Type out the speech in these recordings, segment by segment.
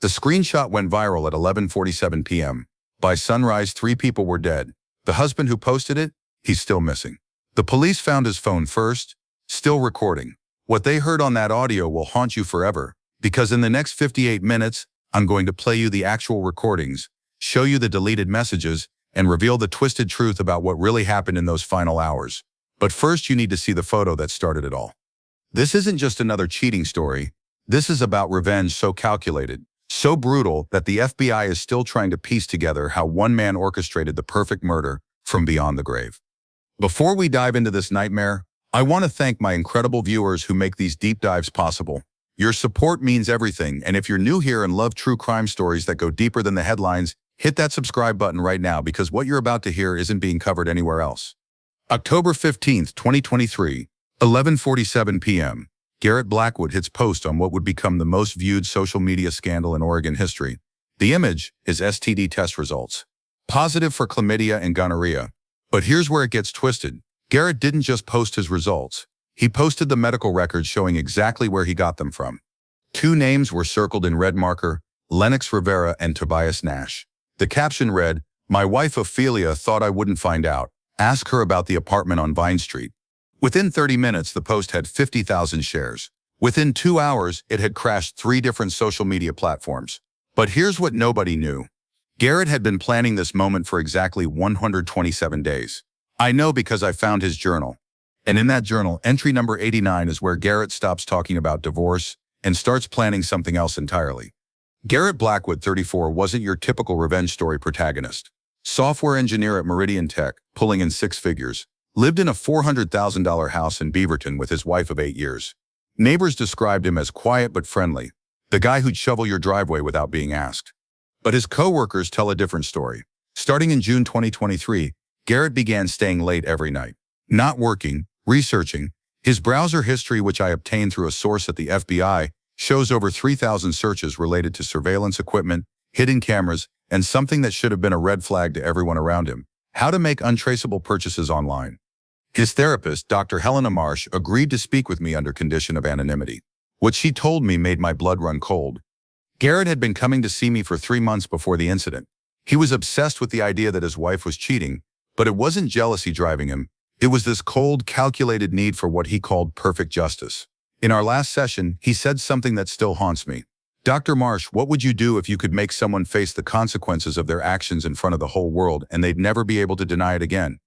The screenshot went viral at 11:47 p.m. By sunrise, 3 people were dead. The husband who posted it, he's still missing. The police found his phone first, still recording. What they heard on that audio will haunt you forever, because in the next 58 minutes, I'm going to play you the actual recordings, show you the deleted messages, and reveal the twisted truth about what really happened in those final hours. But first, you need to see the photo that started it all. This isn't just another cheating story. This is about revenge so calculated, so brutal that the FBI is still trying to piece together how one man orchestrated the perfect murder from beyond the grave. Before we dive into this nightmare, I want to thank my incredible viewers who make these deep dives possible. Your support means everything, and if you're new here and love true crime stories that go deeper than the headlines, hit that subscribe button right now because what you're about to hear isn't being covered anywhere else. October 15th, 2023, 11:47 p.m. Garrett Blackwood hits post on what would become the most viewed social media scandal in Oregon history. The image is STD test results. Positive for chlamydia and gonorrhea. But here's where it gets twisted. Garrett didn't just post his results. He posted the medical records showing exactly where he got them from. 2 names were circled in red marker, Lennox Rivera and Tobias Nash. The caption read, "My wife Ophelia thought I wouldn't find out. Ask her about the apartment on Vine Street." Within 30 minutes, the post had 50,000 shares. Within 2 hours, it had crashed 3 different social media platforms. But here's what nobody knew. Garrett had been planning this moment for exactly 127 days. I know because I found his journal. And in that journal, entry number 89 is where Garrett stops talking about divorce and starts planning something else entirely. Garrett Blackwood, 34, wasn't your typical revenge story protagonist. Software engineer at Meridian Tech, pulling in 6 figures, lived in a $400,000 house in Beaverton with his wife of 8 years. Neighbors described him as quiet but friendly, the guy who'd shovel your driveway without being asked. But his co-workers tell a different story. Starting in June 2023, Garrett began staying late every night. Not working, researching. His browser history, which I obtained through a source at the FBI, shows over 3,000 searches related to surveillance equipment, hidden cameras, and something that should have been a red flag to everyone around him: how to make untraceable purchases online. His therapist, Dr. Helena Marsh, agreed to speak with me under condition of anonymity. What she told me made my blood run cold. Garrett had been coming to see me for 3 months before the incident. He was obsessed with the idea that his wife was cheating, but it wasn't jealousy driving him. It was this cold, calculated need for what he called perfect justice. In our last session, he said something that still haunts me. "Dr. Marsh, what would you do if you could make someone face the consequences of their actions in front of the whole world and they'd never be able to deny it again?"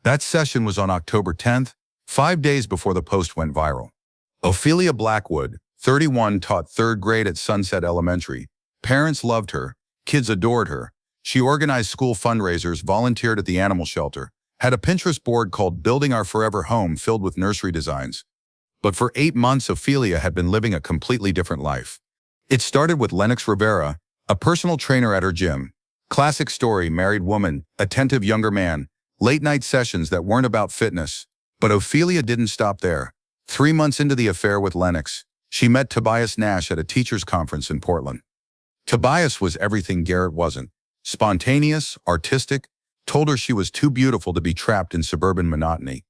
That session was on October 10th, 5 days before the post went viral. Ophelia Blackwood, 31, taught 3rd grade at Sunset Elementary. Parents loved her. Kids adored her. She organized school fundraisers, volunteered at the animal shelter, had a Pinterest board called Building Our Forever Home filled with nursery designs. But for 8 months, Ophelia had been living a completely different life. It started with Lennox Rivera, a personal trainer at her gym. Classic story: married woman, attentive younger man, late-night sessions that weren't about fitness. But Ophelia didn't stop there. 3 months into the affair with Lennox, she met Tobias Nash at a teachers' conference in Portland. Tobias was everything Garrett wasn't. Spontaneous, artistic, told her she was too beautiful to be trapped in suburban monotony.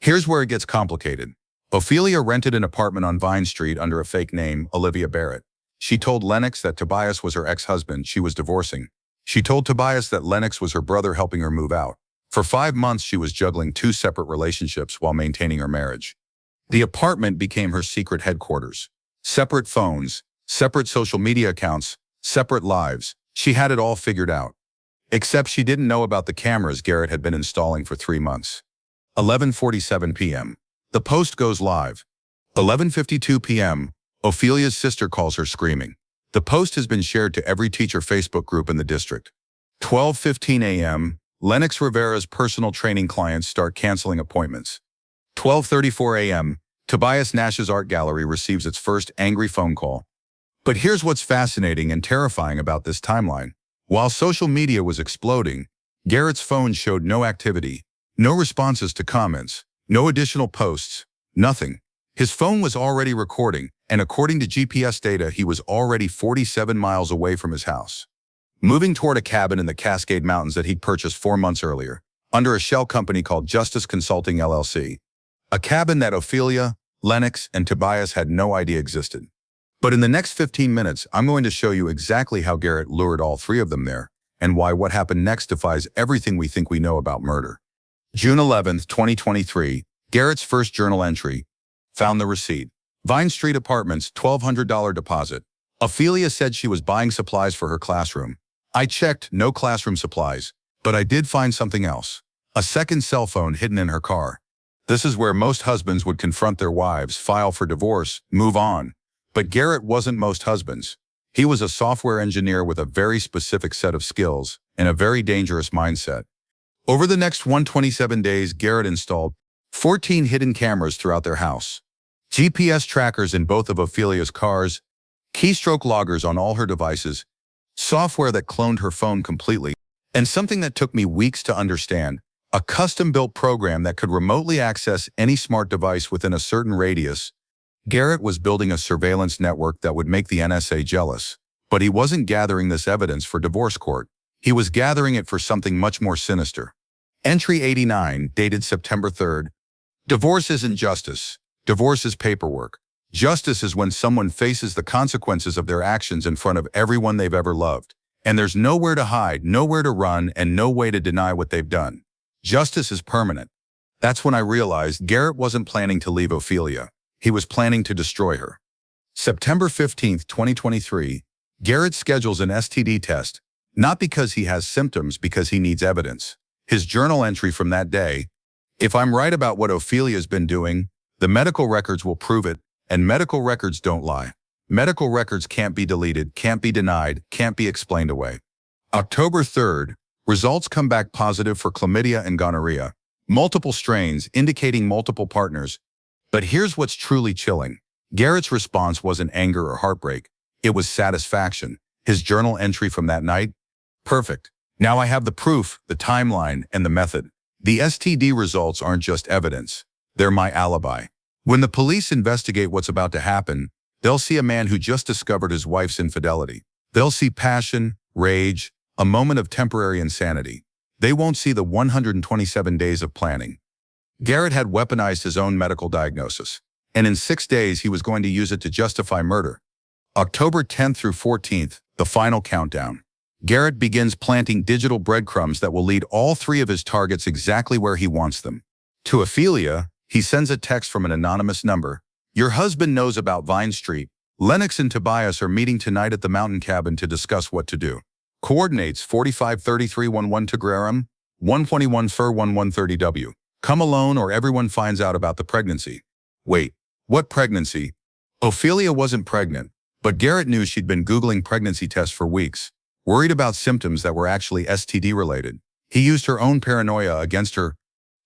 Here's where it gets complicated. Ophelia rented an apartment on Vine Street under a fake name, Olivia Barrett. She told Lennox that Tobias was her ex-husband she was divorcing. She told Tobias that Lennox was her brother helping her move out. For 5 months, she was juggling 2 separate relationships while maintaining her marriage. The apartment became her secret headquarters. Separate phones, separate social media accounts, separate lives. She had it all figured out. Except she didn't know about the cameras Garrett had been installing for 3 months. 11:47 p.m. The post goes live. 11:52 p.m. Ophelia's sister calls her screaming. The post has been shared to every teacher Facebook group in the district. 12:15 a.m. Lennox Rivera's personal training clients start canceling appointments. 12:34 a.m. Tobias Nash's art gallery receives its first angry phone call. But here's what's fascinating and terrifying about this timeline. While social media was exploding, Garrett's phone showed no activity, no responses to comments, no additional posts, nothing. His phone was already recording, and according to GPS data, he was already 47 miles away from his house, moving toward a cabin in the Cascade Mountains that he'd purchased 4 months earlier, under a shell company called Justice Consulting LLC. A cabin that Ophelia, Lennox, and Tobias had no idea existed. But in the next 15 minutes, I'm going to show you exactly how Garrett lured all three of them there, and why what happened next defies everything we think we know about murder. June 11th, 2023, Garrett's first journal entry. Found the receipt. Vine Street Apartments, $1,200 deposit. Ophelia said she was buying supplies for her classroom. I checked, no classroom supplies, but I did find something else. A second cell phone hidden in her car. This is where most husbands would confront their wives, file for divorce, move on. But Garrett wasn't most husbands. He was a software engineer with a very specific set of skills and a very dangerous mindset. Over the next 127 days, Garrett installed 14 hidden cameras throughout their house, GPS trackers in both of Ophelia's cars, keystroke loggers on all her devices, software that cloned her phone completely, and something that took me weeks to understand, a custom-built program that could remotely access any smart device within a certain radius. Garrett was building a surveillance network that would make the NSA jealous, but he wasn't gathering this evidence for divorce court. He was gathering it for something much more sinister. Entry 89, dated September 3rd. Divorce isn't justice. Divorce is paperwork. Justice is when someone faces the consequences of their actions in front of everyone they've ever loved. And there's nowhere to hide, nowhere to run, and no way to deny what they've done. Justice is permanent. That's when I realized Garrett wasn't planning to leave Ophelia. He was planning to destroy her. September 15th, 2023, Garrett schedules an STD test, not because he has symptoms, because he needs evidence. His journal entry from that day: if I'm right about what Ophelia's been doing, the medical records will prove it, and medical records don't lie. Medical records can't be deleted, can't be denied, can't be explained away. October 3rd, results come back positive for chlamydia and gonorrhea, multiple strains indicating multiple partners. But here's what's truly chilling. Garrett's response wasn't anger or heartbreak. It was satisfaction. His journal entry from that night: perfect. Now I have the proof, the timeline, and the method. The STD results aren't just evidence. They're my alibi. When the police investigate what's about to happen, they'll see a man who just discovered his wife's infidelity. They'll see passion, rage, a moment of temporary insanity. They won't see the 127 days of planning. Garrett had weaponized his own medical diagnosis, and in 6 days he was going to use it to justify murder. October 10th through 14th, the final countdown. Garrett begins planting digital breadcrumbs that will lead all three of his targets exactly where he wants them. To Ophelia, he sends a text from an anonymous number. Your husband knows about Vine Street. Lennox and Tobias are meeting tonight at the mountain cabin to discuss what to do. Coordinates 453311 to Graham, 121 Fur 1130W. Come alone or everyone finds out about the pregnancy. Wait, what pregnancy? Ophelia wasn't pregnant, but Garrett knew she'd been Googling pregnancy tests for weeks, worried about symptoms that were actually STD related. He used her own paranoia against her.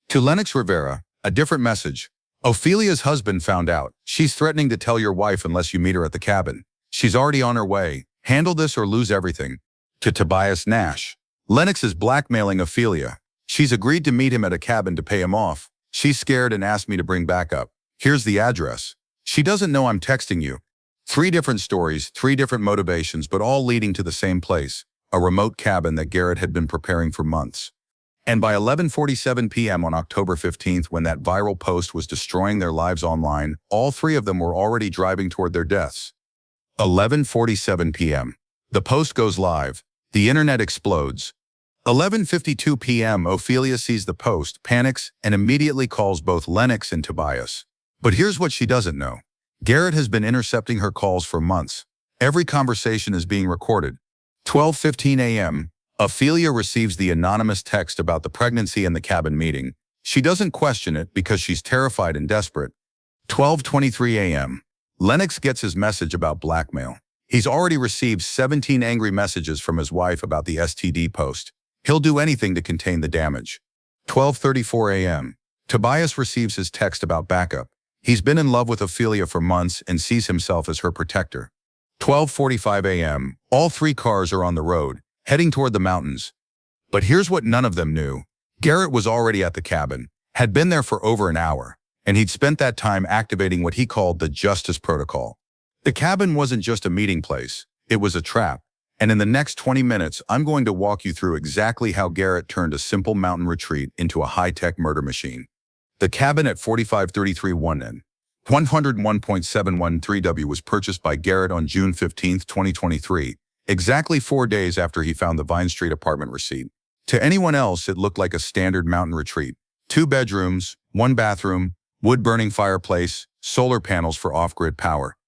To Lennox Rivera, a different message. Ophelia's husband found out. She's threatening to tell your wife unless you meet her at the cabin. She's already on her way. Handle this or lose everything. To Tobias Nash. Lennox is blackmailing Ophelia. She's agreed to meet him at a cabin to pay him off. She's scared and asked me to bring backup. Here's the address. She doesn't know I'm texting you. 3 different stories, 3 different motivations, but all leading to the same place, a remote cabin that Garrett had been preparing for months. And by 11:47 p.m. on October 15th, when that viral post was destroying their lives online, all 3 of them were already driving toward their deaths. 11:47 p.m. The post goes live. The internet explodes. 11:52 p.m. Ophelia sees the post, panics, and immediately calls both Lennox and Tobias. But here's what she doesn't know. Garrett has been intercepting her calls for months. Every conversation is being recorded. 12:15 a.m. Ophelia receives the anonymous text about the pregnancy and the cabin meeting. She doesn't question it because she's terrified and desperate. 12:23 a.m. Lennox gets his message about blackmail. He's already received 17 angry messages from his wife about the STD post. He'll do anything to contain the damage. 12:34 a.m. Tobias receives his text about backup. He's been in love with Ophelia for months and sees himself as her protector. 12:45 a.m. All 3 cars are on the road, heading toward the mountains. But here's what none of them knew. Garrett was already at the cabin, had been there for over an hour, and he'd spent that time activating what he called the justice protocol. The cabin wasn't just a meeting place, it was a trap. And in the next 20 minutes, I'm going to walk you through exactly how Garrett turned a simple mountain retreat into a high-tech murder machine. The cabin at 4533 1N. 101.713W was purchased by Garrett on June 15, 2023, exactly 4 days after he found the Vine Street apartment receipt. To anyone else, it looked like a standard mountain retreat. 2 bedrooms, 1 bathroom, wood-burning fireplace, solar panels for off-grid power.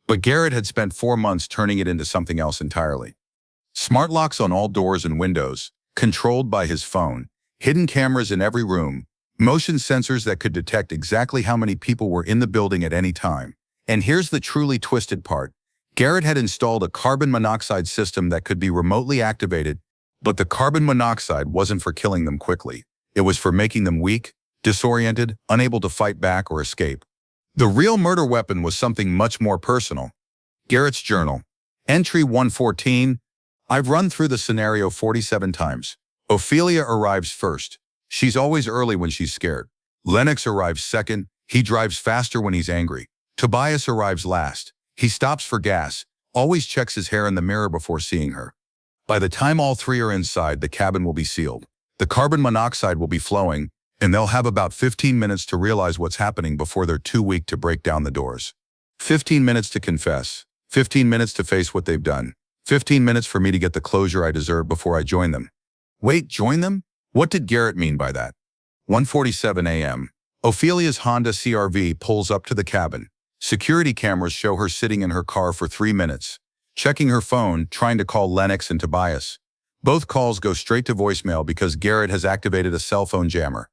But Garrett had spent 4 months turning it into something else entirely. Smart locks on all doors and windows, controlled by his phone, hidden cameras in every room, motion sensors that could detect exactly how many people were in the building at any time. And here's the truly twisted part. Garrett had installed a carbon monoxide system that could be remotely activated, but the carbon monoxide wasn't for killing them quickly. It was for making them weak, disoriented, unable to fight back or escape. The real murder weapon was something much more personal. Garrett's journal. Entry 114. I've run through the scenario 47 times. Ophelia arrives first. She's always early when she's scared. Lennox arrives second. He drives faster when he's angry. Tobias arrives last. He stops for gas, always checks his hair in the mirror before seeing her. By the time all 3 are inside, the cabin will be sealed. The carbon monoxide will be flowing, and they'll have about 15 minutes to realize what's happening before they're too weak to break down the doors. 15 minutes to confess. 15 minutes to face what they've done. 15 minutes for me to get the closure I deserve before I join them. Wait, join them? What did Garrett mean by that? 1:47 a.m. Ophelia's Honda CR-V pulls up to the cabin. Security cameras show her sitting in her car for 3 minutes, checking her phone, trying to call Lennox and Tobias. Both calls go straight to voicemail because Garrett has activated a cell phone jammer.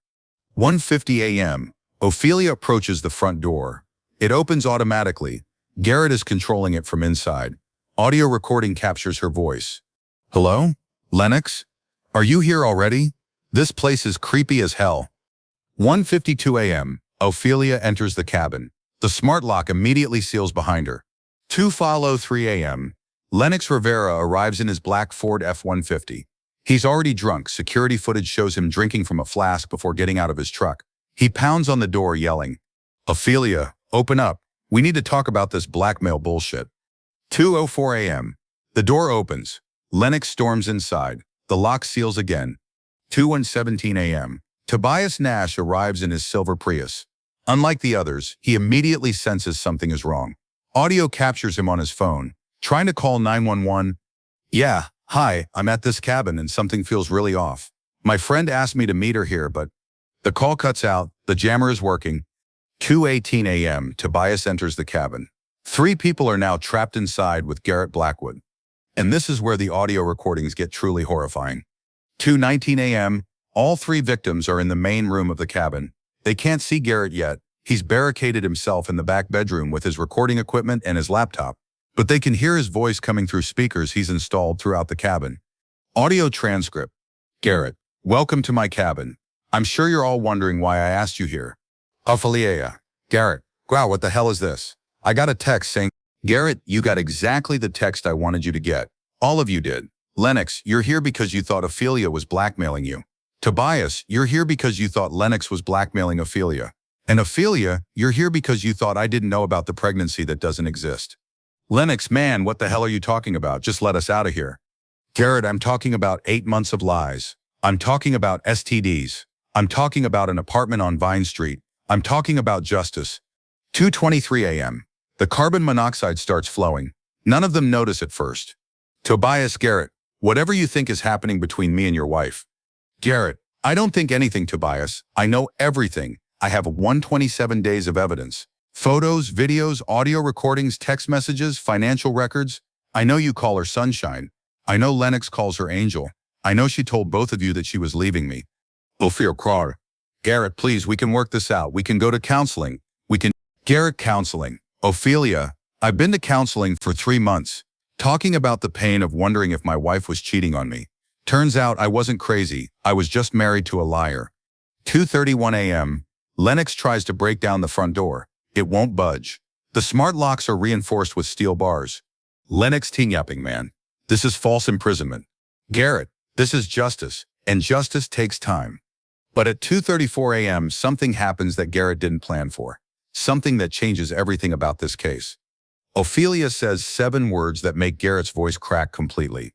1:50 a.m. Ophelia approaches the front door. It opens automatically. Garrett is controlling it from inside. Audio recording captures her voice. Hello? Lennox? Are you here already? This place is creepy as hell. 1:52 a.m. Ophelia enters the cabin. The smart lock immediately seals behind her. 2:03 a.m. Lennox Rivera arrives in his black Ford F-150. He's already drunk. Security footage shows him drinking from a flask before getting out of his truck. He pounds on the door, yelling, "Ophelia, open up. We need to talk about this blackmail bullshit." 2:04 a.m. The door opens. Lennox storms inside. The lock seals again. 2:17 a.m. Tobias Nash arrives in his silver Prius. Unlike the others, he immediately senses something is wrong. Audio captures him on his phone, trying to call 911. "Yeah, hi, I'm at this cabin and something feels really off. My friend asked me to meet her here, but..." The call cuts out. The jammer is working. 2:18 a.m. Tobias enters the cabin. 3 people are now trapped inside with Garrett Blackwood. And this is where the audio recordings get truly horrifying. 2:19 a.m. All 3 victims are in the main room of the cabin. They can't see Garrett yet. He's barricaded himself in the back bedroom with his recording equipment and his laptop. But they can hear his voice coming through speakers he's installed throughout the cabin. Audio transcript. Garrett, welcome to my cabin. I'm sure you're all wondering why I asked you here. Ophelia. Garrett, wow, what the hell is this? I got a text saying, Garrett, you got exactly the text I wanted you to get. All of you did. Lennox, you're here because you thought Ophelia was blackmailing you. Tobias, you're here because you thought Lennox was blackmailing Ophelia. And Ophelia, you're here because you thought I didn't know about the pregnancy that doesn't exist. Lennox, man, what the hell are you talking about? Just let us out of here. Garrett, I'm talking about 8 months of lies. I'm talking about STDs. I'm talking about an apartment on Vine Street. I'm talking about justice. 2:23 a.m. The carbon monoxide starts flowing. None of them notice at first. Tobias, Garrett, whatever you think is happening between me and your wife. Garrett, I don't think anything, Tobias. I know everything. I have 127 days of evidence. Photos, videos, audio recordings, text messages, financial records. I know you call her Sunshine. I know Lennox calls her Angel. I know she told both of you that she was leaving me. Ophelia, Garrett, please, we can work this out. We can go to counseling. Garrett, counseling. Ophelia, I've been to counseling for 3 months, talking about the pain of wondering if my wife was cheating on me. Turns out I wasn't crazy. I was just married to a liar. 2:31 a.m. Lennox tries to break down the front door. It won't budge. The smart locks are reinforced with steel bars. Lennox teen-yapping, man. This is false imprisonment. Garrett, this is justice, and justice takes time. But at 2:34 a.m., something happens that Garrett didn't plan for. Something that changes everything about this case. Ophelia says 7 words that make Garrett's voice crack completely.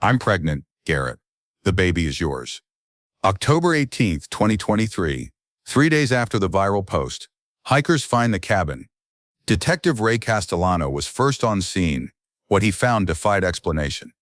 I'm pregnant, Garrett. The baby is yours. October 18th, 2023, 3 days after the viral post. Hikers find the cabin. Detective Ray Castellano was first on scene. What he found defied explanation.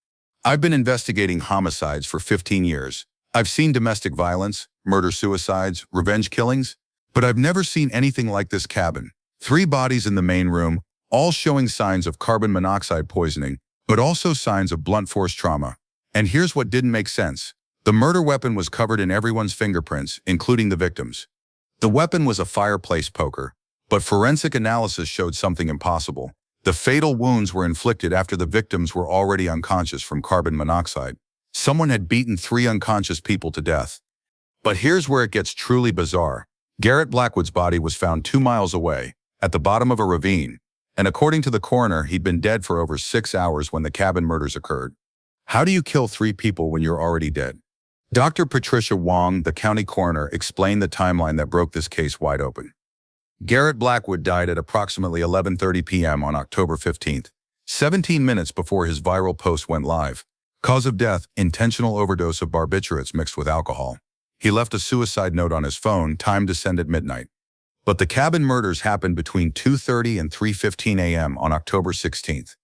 I've been investigating homicides for 15 years. I've seen domestic violence, murder-suicides, revenge killings, but I've never seen anything like this cabin. 3 bodies in the main room, all showing signs of carbon monoxide poisoning, but also signs of blunt force trauma. And here's what didn't make sense. The murder weapon was covered in everyone's fingerprints, including the victims. The weapon was a fireplace poker, but forensic analysis showed something impossible. The fatal wounds were inflicted after the victims were already unconscious from carbon monoxide. Someone had beaten 3 unconscious people to death. But here's where it gets truly bizarre. Garrett Blackwood's body was found 2 miles away, at the bottom of a ravine, and according to the coroner, he'd been dead for over 6 hours when the cabin murders occurred. How do you kill 3 people when you're already dead? Dr. Patricia Wong, the county coroner, explained the timeline that broke this case wide open. Garrett Blackwood died at approximately 11:30 p.m. on October 15th, 17 minutes before his viral post went live. Cause of death, intentional overdose of barbiturates mixed with alcohol. He left a suicide note on his phone, timed to send at midnight. But the cabin murders happened between 2:30 and 3:15 a.m. on October 16th.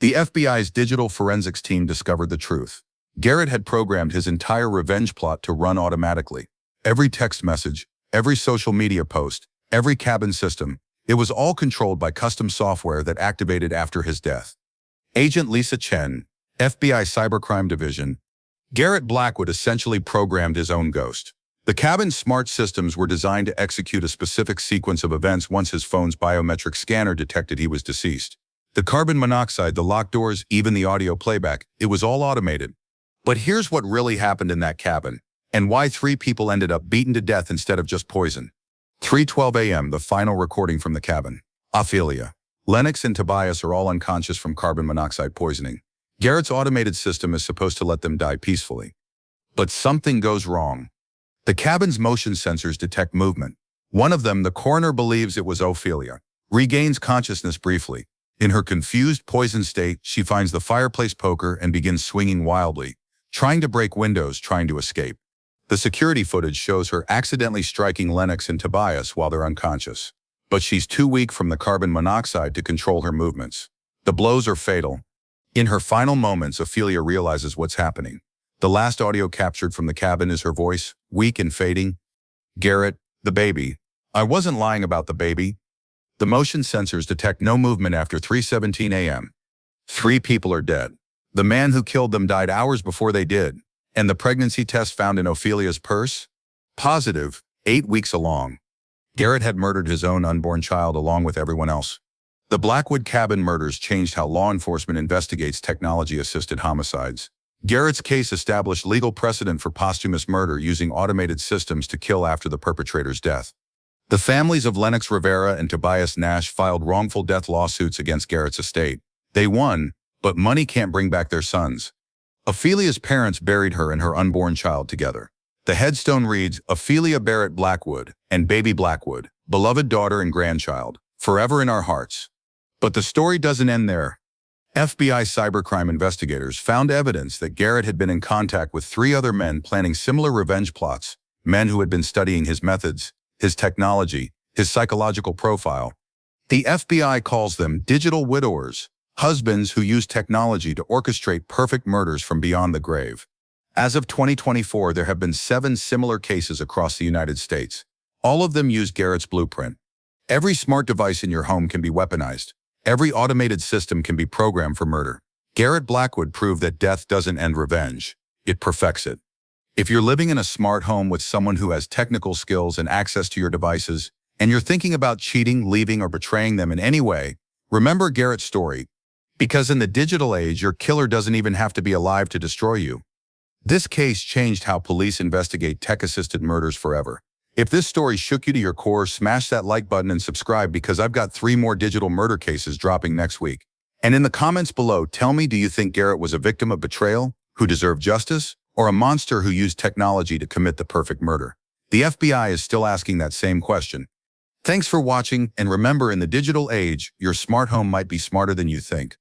The FBI's digital forensics team discovered the truth. Garrett had programmed his entire revenge plot to run automatically. Every text message, every social media post, every cabin system, it was all controlled by custom software that activated after his death. Agent Lisa Chen, FBI Cybercrime Division. Garrett Blackwood essentially programmed his own ghost. The cabin's smart systems were designed to execute a specific sequence of events once his phone's biometric scanner detected he was deceased. The carbon monoxide, the locked doors, even the audio playback, it was all automated. But here's what really happened in that cabin, and why 3 people ended up beaten to death instead of just poison. 3:12 a.m., the final recording from the cabin. Ophelia, Lennox, and Tobias are all unconscious from carbon monoxide poisoning. Garrett's automated system is supposed to let them die peacefully. But something goes wrong. The cabin's motion sensors detect movement. One of them, the coroner believes it was Ophelia, regains consciousness briefly. In her confused, poisoned state, she finds the fireplace poker and begins swinging wildly, trying to break windows, trying to escape. The security footage shows her accidentally striking Lennox and Tobias while they're unconscious. But she's too weak from the carbon monoxide to control her movements. The blows are fatal. In her final moments, Ophelia realizes what's happening. The last audio captured from the cabin is her voice, weak and fading. Garrett, the baby. I wasn't lying about the baby. The motion sensors detect no movement after 3:17 a.m. 3 people are dead. The man who killed them died hours before they did. And the pregnancy test found in Ophelia's purse? Positive, 8 weeks along. Garrett had murdered his own unborn child along with everyone else. The Blackwood cabin murders changed how law enforcement investigates technology-assisted homicides. Garrett's case established legal precedent for posthumous murder using automated systems to kill after the perpetrator's death. The families of Lennox Rivera and Tobias Nash filed wrongful death lawsuits against Garrett's estate. They won, but money can't bring back their sons. Ophelia's parents buried her and her unborn child together. The headstone reads, Ophelia Barrett Blackwood and baby Blackwood, beloved daughter and grandchild, forever in our hearts. But the story doesn't end there. FBI cybercrime investigators found evidence that Garrett had been in contact with 3 other men planning similar revenge plots, men who had been studying his methods, his technology, his psychological profile. The FBI calls them digital widowers, husbands who use technology to orchestrate perfect murders from beyond the grave. As of 2024, there have been 7 similar cases across the United States. All of them use Garrett's blueprint. Every smart device in your home can be weaponized. Every automated system can be programmed for murder. Garrett Blackwood proved that death doesn't end revenge. It perfects it. If you're living in a smart home with someone who has technical skills and access to your devices, and you're thinking about cheating, leaving, or betraying them in any way, remember Garrett's story. Because in the digital age, your killer doesn't even have to be alive to destroy you. This case changed how police investigate tech-assisted murders forever. If this story shook you to your core, smash that like button and subscribe because I've got 3 more digital murder cases dropping next week. And in the comments below, tell me, do you think Garrett was a victim of betrayal, who deserved justice, or a monster who used technology to commit the perfect murder? The FBI is still asking that same question. Thanks for watching, and remember, in the digital age, your smart home might be smarter than you think.